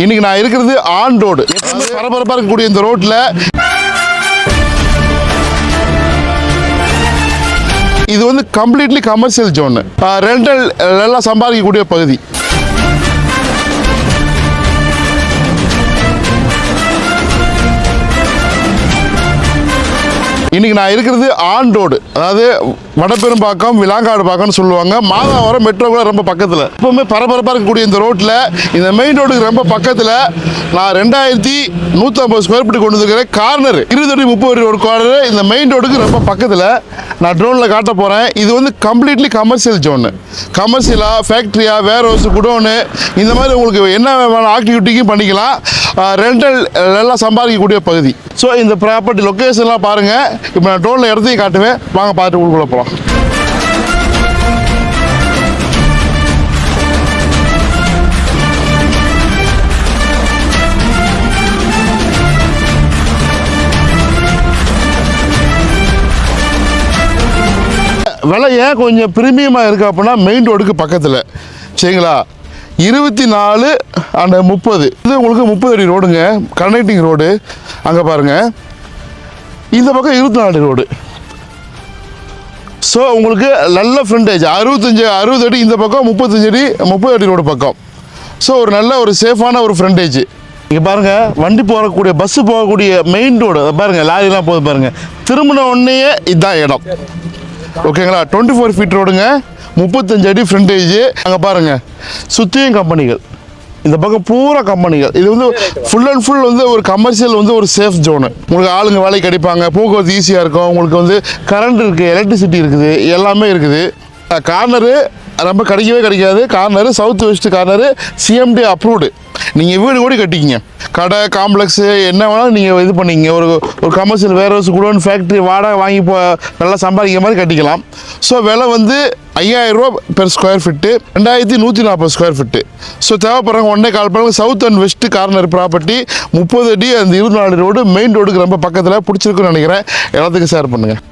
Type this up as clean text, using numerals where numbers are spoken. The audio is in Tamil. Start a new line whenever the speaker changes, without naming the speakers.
இன்னைக்கு நான் இருக்கிறது ஆன் ரோடு. எப்பவுமே பரபரப்பாக இருக்கக்கூடிய இந்த ரோட்டில் இது வந்து கம்ப்ளீட்லி கமர்ஷியல் ஜோன், ரெண்டல் எல்லாம் சம்பாதிக்கக்கூடிய பகுதி. இன்னைக்கு நான் இருக்கிறது ஆன் ரோடு, அதாவது வடபெரும்பாக்கம் விலாங்காடு பாக்கம்னு சொல்லுவாங்க. மாதாவரம் மெட்ரோ கூட ரொம்ப பக்கத்தில். எப்பவுமே பரபரப்பாக இருக்கக்கூடிய இந்த ரோட்டில் இந்த மெயின் ரோடுக்கு ரொம்ப பக்கத்தில் நான் 2150 ஸ்கொயர் ஃபீட் கொண்டு வந்துருக்கிறேன். கார்னர் 20 அடி 30 அடி ஒரு கார்னர் இந்த மெயின் ரோடுக்கு ரொம்ப பக்கத்தில் நான் ட்ரோனில் காட்ட போகிறேன். இது வந்து கம்ப்ளீட்லி கமர்ஷியல் ஜோனு. கமர்ஷியலாக ஃபேக்ட்ரியா வேர் ஹவுஸ் குடோனு இந்த மாதிரி உங்களுக்கு என்ன வேணும் ஆக்டிவிட்டிக்கும் பண்ணிக்கலாம். ரெண்டல் எல்லாம் சம்பாதிக்கக்கூடிய பகுதி. ஸோ இந்த ப்ராப்பர்ட்டி லொக்கேஷன்லாம் பாருங்கள். இப்போ நான் ட்ரோனில் இடத்தையும் காட்டுவேன், வாங்க பார்த்துட்டு உள்ள போகலாம். விலை ஏன் கொஞ்சம் ப்ரீமியமாக இருக்குது அப்படின்னா மெயின் ரோடுக்கு பக்கத்தில், சரிங்களா? 24 அண்ட் 30 இது உங்களுக்கு 30 அடி ரோடுங்க, கனெக்டிங் ரோடு. அங்கே பாருங்கள், இந்த பக்கம் 24 அடி ரோடு. ஸோ உங்களுக்கு நல்ல ஃப்ரண்டேஜ் 60 அடி இந்த பக்கம், 30 அடி ரோடு பக்கம். ஸோ ஒரு நல்ல ஒரு சேஃபான ஒரு ஃப்ரண்டேஜ். இங்கே பாருங்கள், வண்டி போகக்கூடிய பஸ்ஸு போகக்கூடிய மெயின் ரோடு பாருங்கள், லாரிலாம் போகுது பாருங்கள். திரும்பின உடனேயே இதுதான் இடம், ஓகேங்களா? 24 ஃபீட் ரோடுங்க, 35 அடி ஃப்ரண்டேஜ். அங்கே பாருங்கள், சுற்றியும் கம்பெனிகள், இந்த பக்கம் பூரா கம்பெனிகள். இது வந்து ஃபுல் அண்ட் ஃபுல் வந்து ஒரு கமர்ஷியல் வந்து ஒரு சேஃப் ஜோனு. உங்களுக்கு ஆளுங்க வேலைக்கு கிடைப்பாங்க, போக்குவரத்து ஈஸியாக இருக்கும். உங்களுக்கு வந்து கரண்ட் இருக்குது, எலக்ட்ரிசிட்டி இருக்குது, எல்லாமே இருக்குது. கார்னரு ரொம்ப கிடைக்காது. Corner south west corner CMD approved. நீங்கள் வீடு கூட கட்டிக்கிங்க, கடை காம்ப்ளெக்ஸு என்ன வேணாலும் நீங்கள் இது பண்ணிங்க. ஒரு கமர்ஷியல் வேர் ஹவுஸ் குடோன் ஃபேக்ட்ரி வாடகை வாங்கி நல்லா சம்பாதிக்கிற மாதிரி கட்டிக்கலாம். ஸோ விலை வந்து 5000 ரூபா per square feet, 2140 square feet. So தேவைப்படுறாங்க உடனே கால் பண்ணுங்க. South and west corner property, 30 அடி அந்த 24 ரோடு மெயின் ரோடுக்கு ரொம்ப பக்கத்தில். பிடிச்சிருக்குன்னு நினைக்கிறேன். எல்லாத்துக்கும் ஷேர் பண்ணுங்கள்.